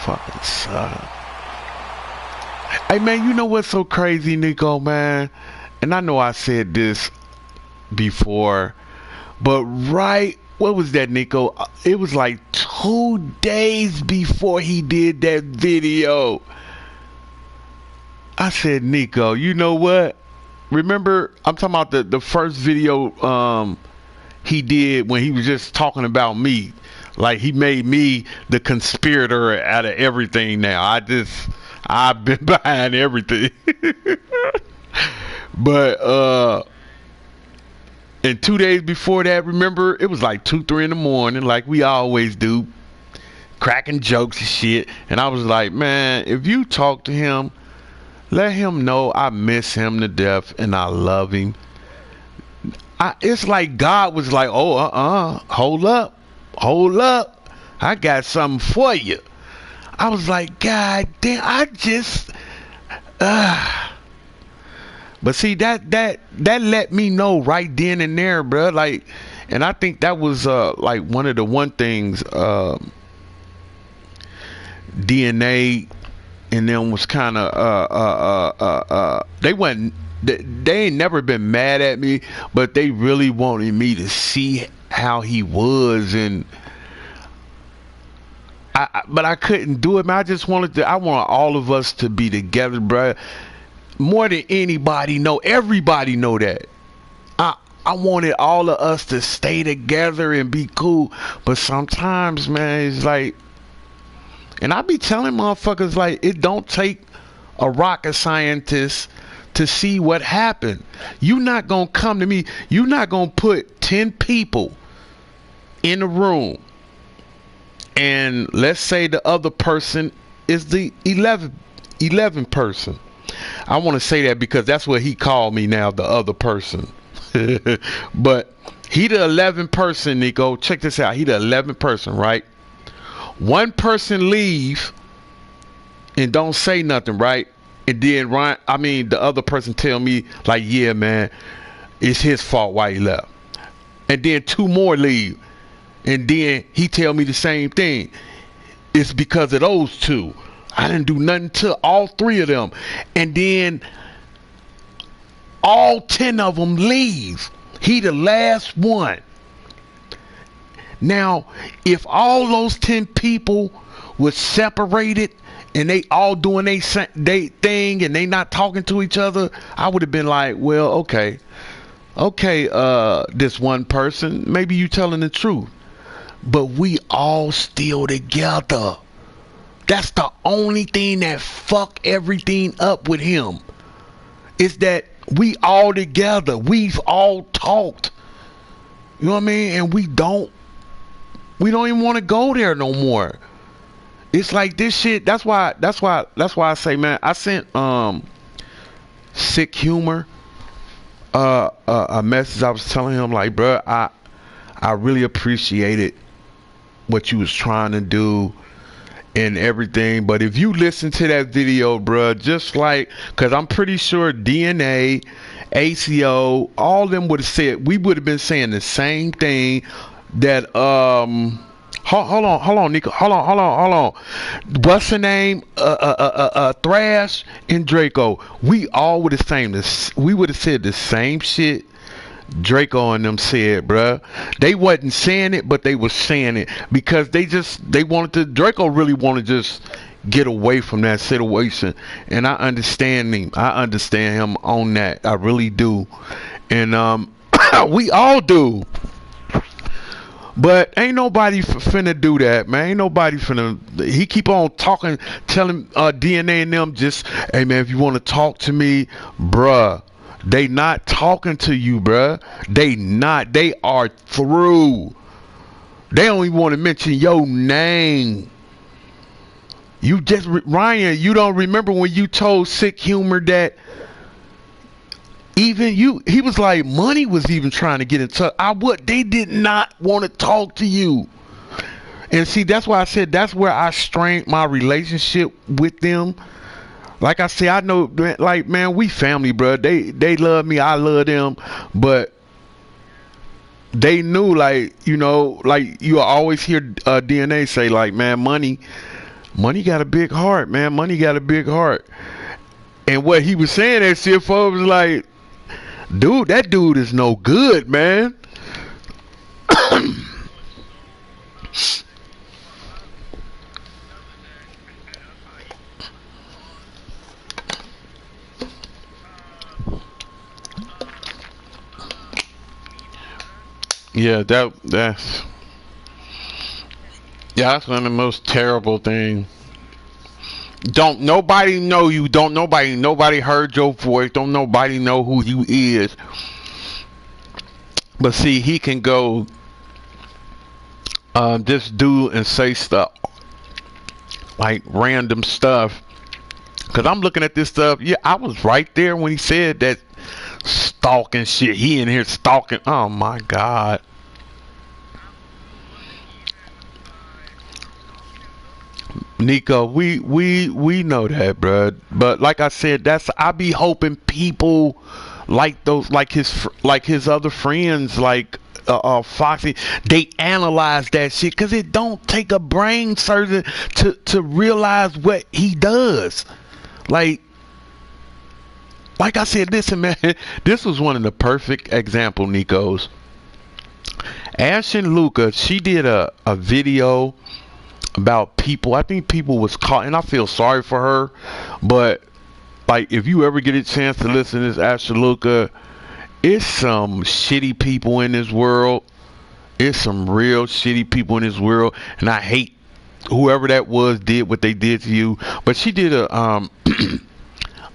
Speaker 1: Fucking sucker. Hey, man, you know what's so crazy, Nico, man? And I know I said this before, but what was that, Nico? It was like 2 days before he did that video. I said, Nico, you know what? Remember, I'm talking about the first video he did when he was just talking about me. Like, he made me the conspirator out of everything now. I've been behind everything. But and 2 days before that, remember, it was like 2, 3 in the morning, like we always do, cracking jokes and shit. And I was like, man, if you talk to him, let him know I miss him to death and I love him. It's like God was like, oh, hold up, I got something for you. I was like, God damn, but see, that let me know right then and there, bro. Like, and I think that was like one of the things DNA and them was kind of they ain't never been mad at me, but they really wanted me to see how he was, and but I couldn't do it, man. I want all of us to be together, bro. More than anybody everybody know that. I wanted all of us to stay together and be cool. But sometimes, man, it's like, and I be telling motherfuckers, like, it don't take a rocket scientist to see what happened. You not gonna come to me, you not gonna put 10 people in a room, and let's say the other person is the 11 person. I want to say that because that's what he called me now, the other person. But he the 11th person, Nico. Check this out. He the 11th person, right? One person leave and don't say nothing, right? And then the other person tell me, like, yeah, man, it's his fault why he left. And then 2 more leave. And then he tell me the same thing. It's because of those 2. I didn't do nothing to all 3 of them. And then all 10 of them leave. He the last one. Now, if all those 10 people were separated and they all doing they thing and they not talking to each other, I would have been like, well, okay, this one person, maybe you telling the truth. But we all still together. That's the only thing that fuck everything up with him. Is that we all together. We've all talked. You know what I mean? And we don't even want to go there no more. It's like this shit. That's why I say, man, I sent Sick Humor a message. I was telling him, like, bro, I really appreciated what you was trying to do and everything, but if you listen to that video, bruh, just like, because I'm pretty sure DNA, ACO, all of them would have said, we would have been saying the same thing that hold on, Nico, hold on, what's the name, Thrash and Draco, we all would have saying this, we would have said the same shit Draco and them said, bruh. They wasn't saying it, but they was saying it because they wanted to. Draco really wanted to just get away from that situation, and I understand him. I understand him on that. I really do, and we all do. But ain't nobody finna do that, man. Ain't nobody finna. He keep on talking, telling DNA and them, just, hey man, if you want to talk to me, bruh. They not talking to you, bruh. They not. They are through. They don't even want to mention your name. You just, Ryan, you don't remember when you told Sick Humor that even you, he was like, Money was even trying to get in touch. They did not want to talk to you. And see, that's why I said that's where I strained my relationship with them. Like I say, I know, like, man, we family, bro. They love me, I love them, but they knew, like, you know, like you always hear DNA say, like, man, money got a big heart, man. Money got a big heart. And what he was saying that shit for was like, dude, that dude is no good, man. Yeah, that's one of the most terrible things. Don't nobody know you. Don't nobody heard your voice. Don't nobody know who you is. But see, he can go just do and say stuff like random stuff. Cause I'm looking at this stuff. Yeah, I was right there when he said that stalking shit. He in here stalking. Oh my God. Nico, we know that, bruh. But like I said, I be hoping people like those, like his other friends, like Foxy, they analyze that shit, cause it don't take a brain surgeon to realize what he does. Like I said, listen, man, this was one of the perfect example, Nico's. Ash and Luca, she did a video about people. I think people was caught, and I feel sorry for her. But like, if you ever get a chance to listen to this Ashaluka, it's some shitty people in this world. It's some real shitty people in this world, and I hate whoever that was did what they did to you. But she did a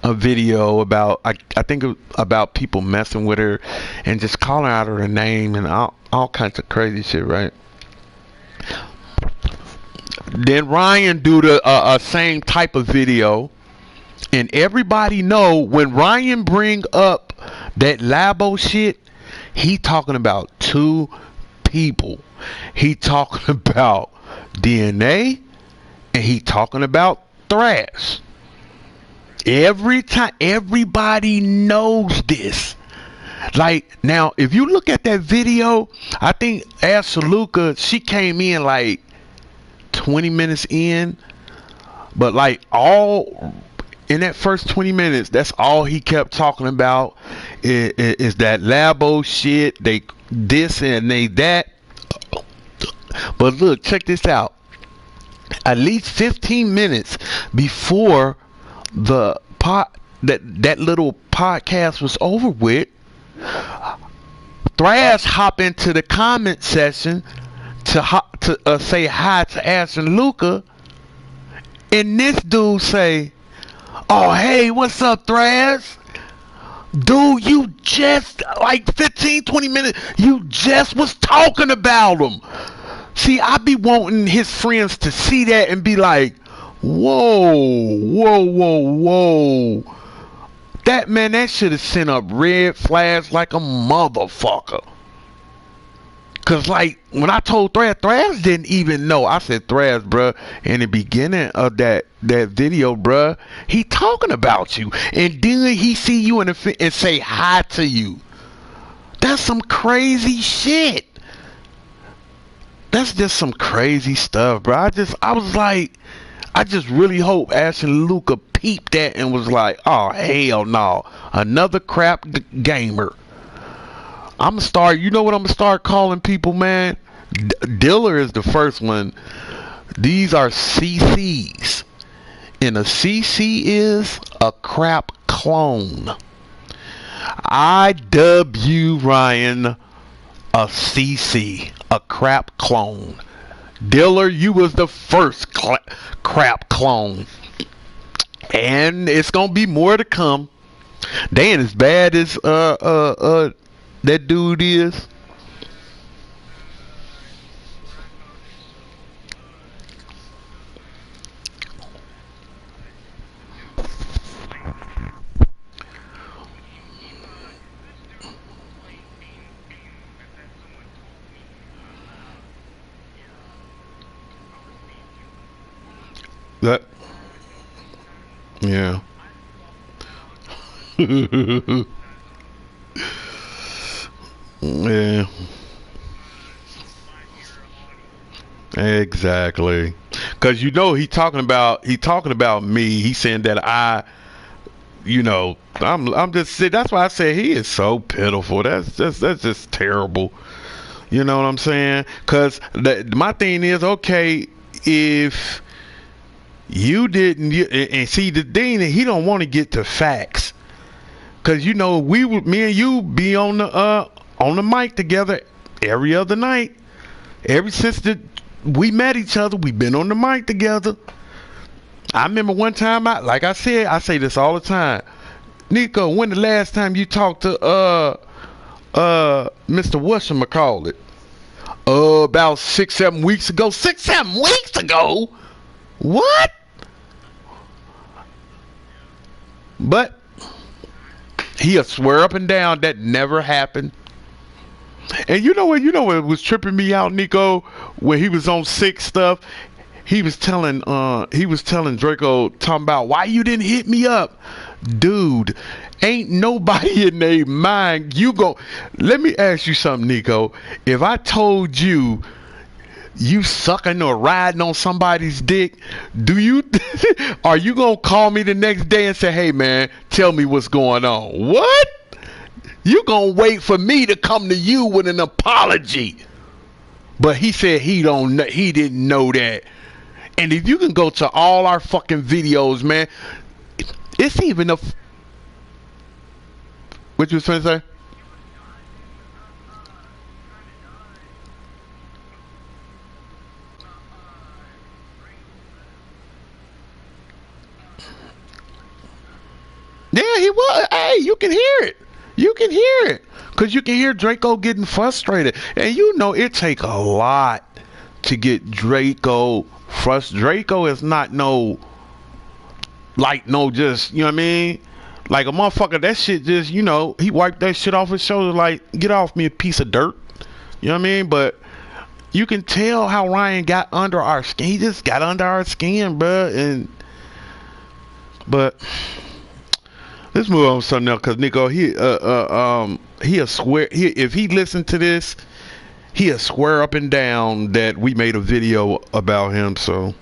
Speaker 1: a video about, I think about people messing with her and just calling out her name and all kinds of crazy shit, right? Then Ryan do the same type of video, and everybody know when Ryan bring up that Labo shit, he talking about two people. He talking about DNA, and he talking about Thrash. Every time, everybody knows this. Like, now, if you look at that video, I think Ashaluka, she came in like 20 minutes in, but like all in that first 20 minutes, that's all he kept talking about is that Labo shit, they this and they that. But look, check this out. At least 15 minutes before the that little podcast was over with, Thrash hop into the comment section to say hi to Ash and Luca, and this dude say, "Oh, hey, what's up, Thrash? Dude, you just like 15-20 minutes, you just was talking about him." See, I be wanting his friends to see that and be like, whoa, whoa, whoa, whoa. That, man, that should have sent up red flags like a motherfucker. Cause like when I told Thrash didn't even know. I said, Thrash, bruh, in the beginning of that video, bruh, he talking about you, and then he see you and say hi to you. That's some crazy shit. That's just some crazy stuff, bro. I was like, I just really hope Ash and Luca peeped that and was like, oh, hell no. Another crap gamer. I'm gonna start, you know what I'm gonna start calling people, man? Diller is the first one. These are CCs. And a CC is a crap clone. I dub you, Ryan, a CC, a crap clone. Diller, you was the first crap clone. And it's gonna be more to come. They ain't as bad as that dude is. That, yeah. Yeah, exactly. Cause you know he talking about me. He saying that I'm just that's why I say he is so pitiful. That's just terrible. You know what I'm saying? Cause my thing is, okay, if you didn't and see the thing that he don't want to get to facts. Cause me and you be on the mic together every other night. Ever since we met each other, we've been on the mic together. I remember one time, like I said, I say this all the time. Nico, when the last time you talked to Mr. Whatchamacallit? About 6-7 weeks ago. 6-7 weeks ago? What? But he'll swear up and down that never happened. And you know what was tripping me out, Nico, when he was on sick stuff. He was telling Draco, talking about why you didn't hit me up. Dude, ain't nobody in their mind. Let me ask you something, Nico. If I told you sucking or riding on somebody's dick, are you gonna call me the next day and say, hey man, tell me what's going on? What? You gonna wait for me to come to you with an apology? But he said he didn't know that. And if you can go to all our fucking videos, man, it's even what you was trying to say? Yeah, he was. Hey, you can hear it. You can hear it. Because you can hear Draco getting frustrated. And it take a lot to get Draco frustrated. Draco is not just, you know what I mean? Like a motherfucker, that shit just, he wiped that shit off his shoulder like, get off me, a piece of dirt. You know what I mean? But you can tell how Ryan got under our skin. He just got under our skin, bruh. But let's move on to something else, cause Nico, he'll swear if he listened to this, he'll swear up and down that we made a video about him. So,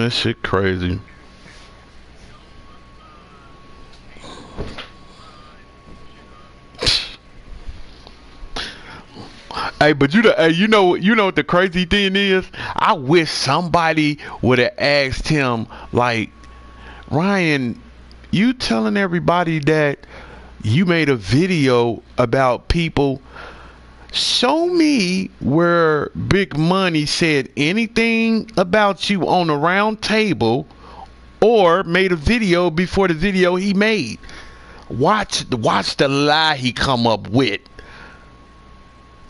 Speaker 1: shit crazy. Hey, but you know what the crazy thing is? I wish somebody would have asked him, like, Ryan, you telling everybody that you made a video about people. Show me where Big Money said anything about you on a round table or made a video before the video he made. Watch the lie he come up with.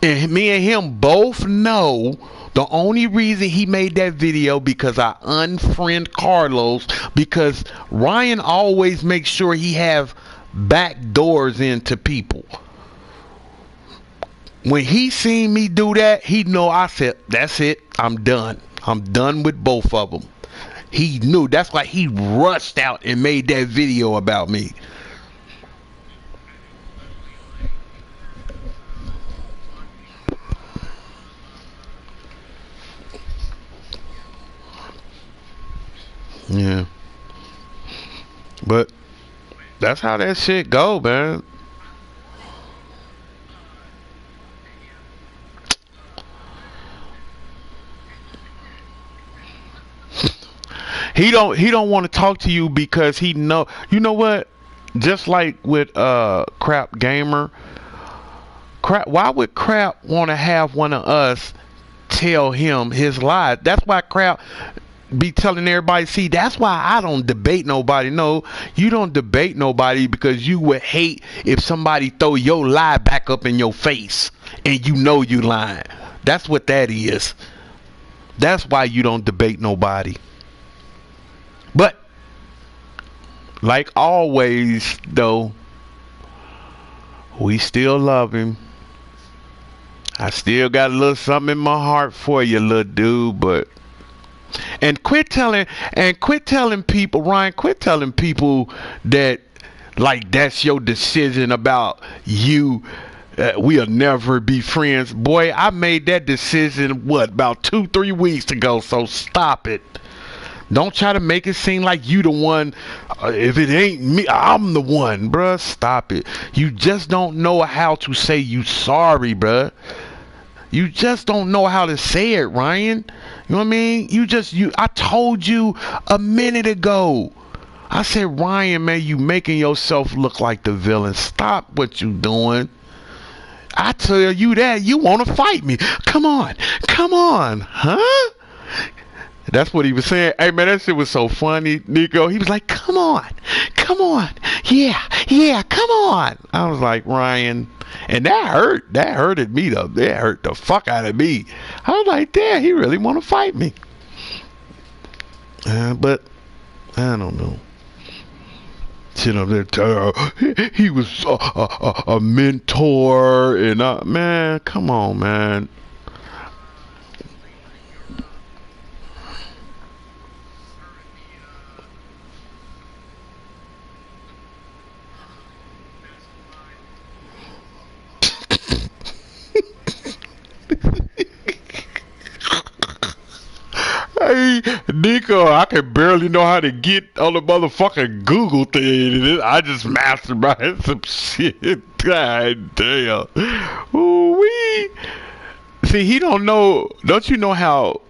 Speaker 1: And me and him both know the only reason he made that video because I unfriend Carlos, because Ryan always makes sure he have back doors into people. When he seen me do that, he know I said, that's it, I'm done. I'm done with both of them. He knew. That's why he rushed out and made that video about me. Yeah. But that's how that shit go, man. He don't want to talk to you because he know, you know what? Just like with Crap Gamer, Crap, why would Crap want to have one of us tell him his lies? That's why Crap be telling everybody, see, that's why I don't debate nobody. No, you don't debate nobody because you would hate if somebody throw your lie back up in your face and you lying. That's what that is. That's why you don't debate nobody. But like always though, we still love him. I still got a little something in my heart for you, little dude, but And quit telling people, Ryan, quit telling people that like that's your decision about you. We'll never be friends. Boy, I made that decision, what, about 2-3 weeks ago, so stop it. Don't try to make it seem like you the one. If it ain't me, I'm the one, bruh. Stop it. You just don't know how to say you sorry, bruh. You just don't know how to say it, Ryan. You know what I mean? I told you a minute ago. I said, Ryan, man, you making yourself look like the villain. Stop what you doing. I tell you that, you want to fight me. Come on, huh? That's what he was saying. Hey, man, that shit was so funny, Nico. He was like, come on, yeah, come on. I was like, Ryan, and that hurted me, though. That hurt the fuck out of me. I was like, damn, he really want to fight me. But I don't know. You know, he was a mentor, and man, come on, man. Hey, Nico, I can barely know how to get on the motherfucking Google thing. I just masturbate some shit. God damn. Ooh-wee. See, he don't know. Don't you know how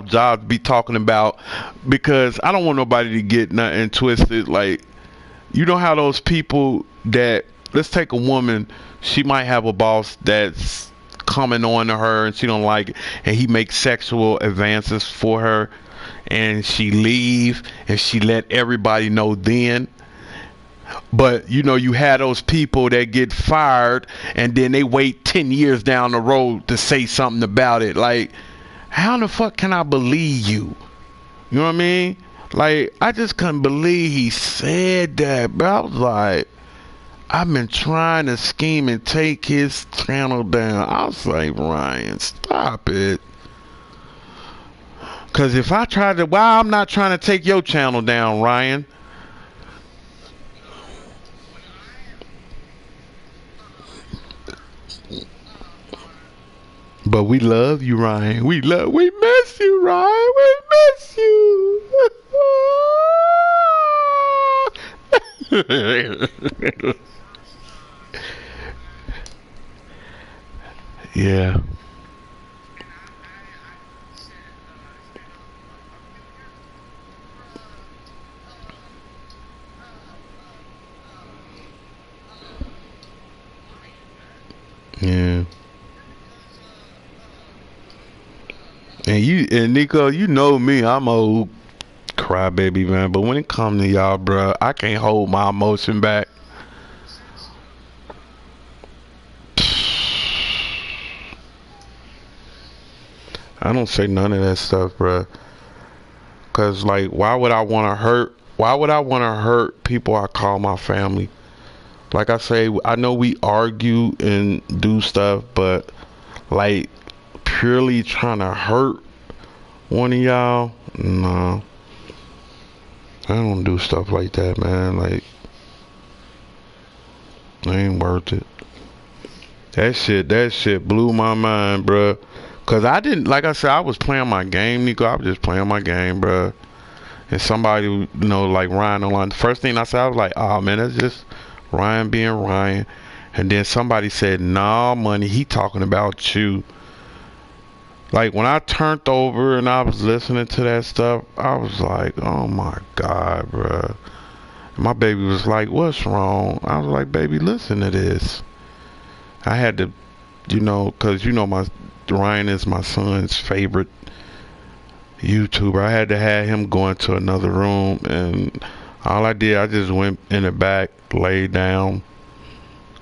Speaker 1: jobs be talking about? Because I don't want nobody to get nothing twisted. Like, you know how those people that, let's take a woman, she might have a boss that's coming on to her and she don't like it, and he makes sexual advances for her, and she leave and she let everybody know then. But you know, you have those people that get fired and then they wait 10 years down the road to say something about it. Like, how the fuck can I believe you? You know what I mean? Like, I just couldn't believe he said that, but I was like, I've been trying to scheme and take his channel down. I was like, Ryan, stop it. Because if I tried to, why I'm not trying to take your channel down, Ryan? But we love you, Ryan. We miss you, Ryan. We miss you. Yeah. Yeah. And Nico, you know me, I'm a old crybaby, man. But when it comes to y'all, bro, I can't hold my emotion back. I don't say none of that stuff, bro. Cause like, why would I want to hurt? Why would I want to hurt people I call my family? Like I say, I know we argue and do stuff, but like purely trying to hurt one of y'all, no. I don't do stuff like that, man. Like, it ain't worth it. That shit blew my mind, bruh. Cause I didn't, like I said, I was playing my game, Nico. I was just playing my game, bruh. And somebody, you know, like Ryan online. The first thing I said, I was like, oh man, that's just Ryan being Ryan. And then somebody said, nah, money, he talking about you. Like, when I turned over and I was listening to that stuff, I was like, oh my God, bruh. My baby was like, what's wrong? I was like, baby, listen to this. I had to, you know, because, you know, Ryan is my son's favorite YouTuber. I had to have him go into another room, and all I did, I just went in the back, laid down,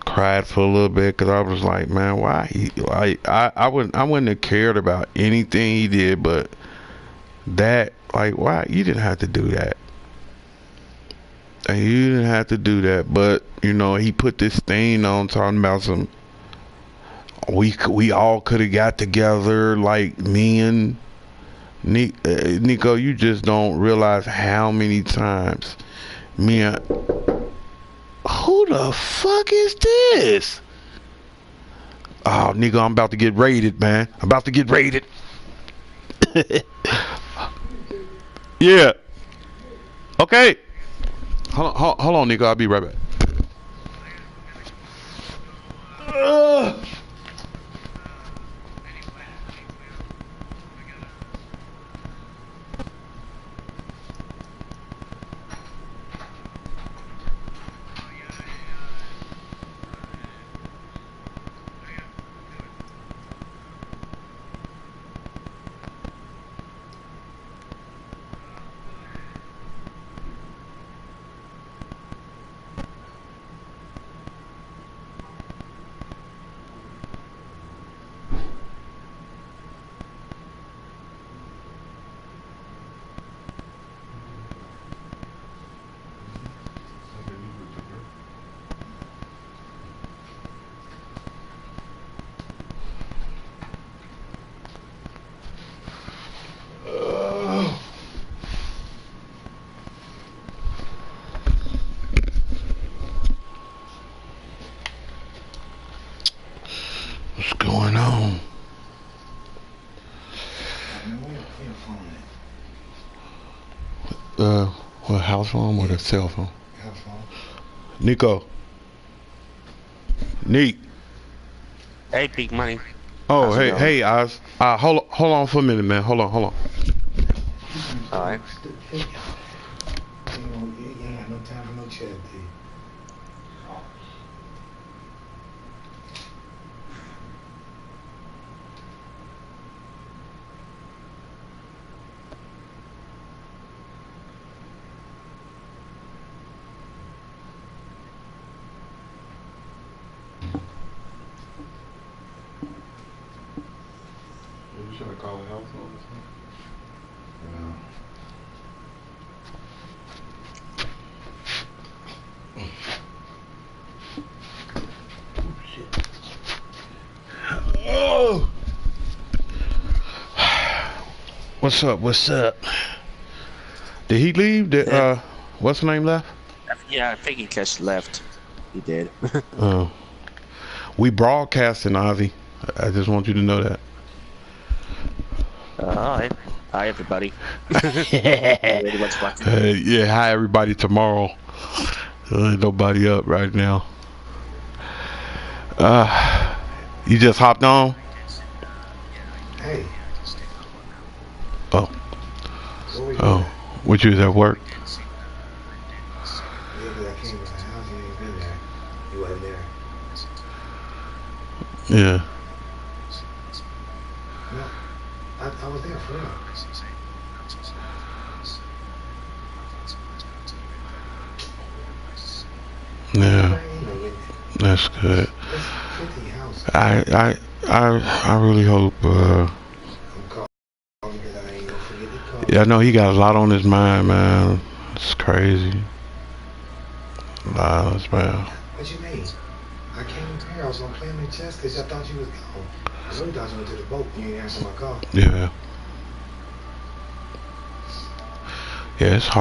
Speaker 1: cried for a little bit, because I was like, man, why he, like, I wouldn't have cared about anything he did, but that, like, why, you didn't have to do that. And you didn't have to do that, but, you know, he put this thing on talking about some We all could have got together, like me and Nico. You just don't realize how many times me and who the fuck is this? Oh, Nico, I'm about to get raided, man. I'm about to get raided. Yeah. Okay. Hold on, Nico. I'll be right back. What's going on? What, house phone or the cell phone?
Speaker 5: House phone.
Speaker 1: Nico. Neat.
Speaker 6: Hey, big money.
Speaker 1: Oh,
Speaker 6: How's it
Speaker 1: hey,
Speaker 6: going?
Speaker 1: hey, Oz. Hold on for a minute, man. Hold on.
Speaker 6: All right.
Speaker 5: You ain't got no time for no chat, dude.
Speaker 1: You should call the house phone or something. Oh. What's up? What's up? Did he leave? Did what's the name left?
Speaker 6: Yeah, I think he just left. He did.
Speaker 1: We broadcasting, Ozzy. I just want you to know that.
Speaker 6: All right. Hi, everybody. Really, what's watching?
Speaker 1: Yeah, hi everybody tomorrow. Ain't nobody up right now. You just hopped on?
Speaker 5: Hey.
Speaker 1: Oh.
Speaker 5: What were you
Speaker 1: Oh. What, you was at work?
Speaker 5: Yeah, but I came to the house and you ain't been there. You wasn't there.
Speaker 1: Yeah.
Speaker 5: No. I was there for real.
Speaker 1: Yeah. That's good.
Speaker 5: It's 50 houses.
Speaker 1: I really hope
Speaker 5: I'm calling because I ain't gonna forget to call.
Speaker 1: yeah, I know he got a lot on his mind, man. It's crazy. Nah, that's man.
Speaker 5: What you mean? I came here. I was gonna play in the chest because I thought you was gone. I really thought you went to the boat. You ain't answer my call.
Speaker 1: Yeah. Yeah, it's hard.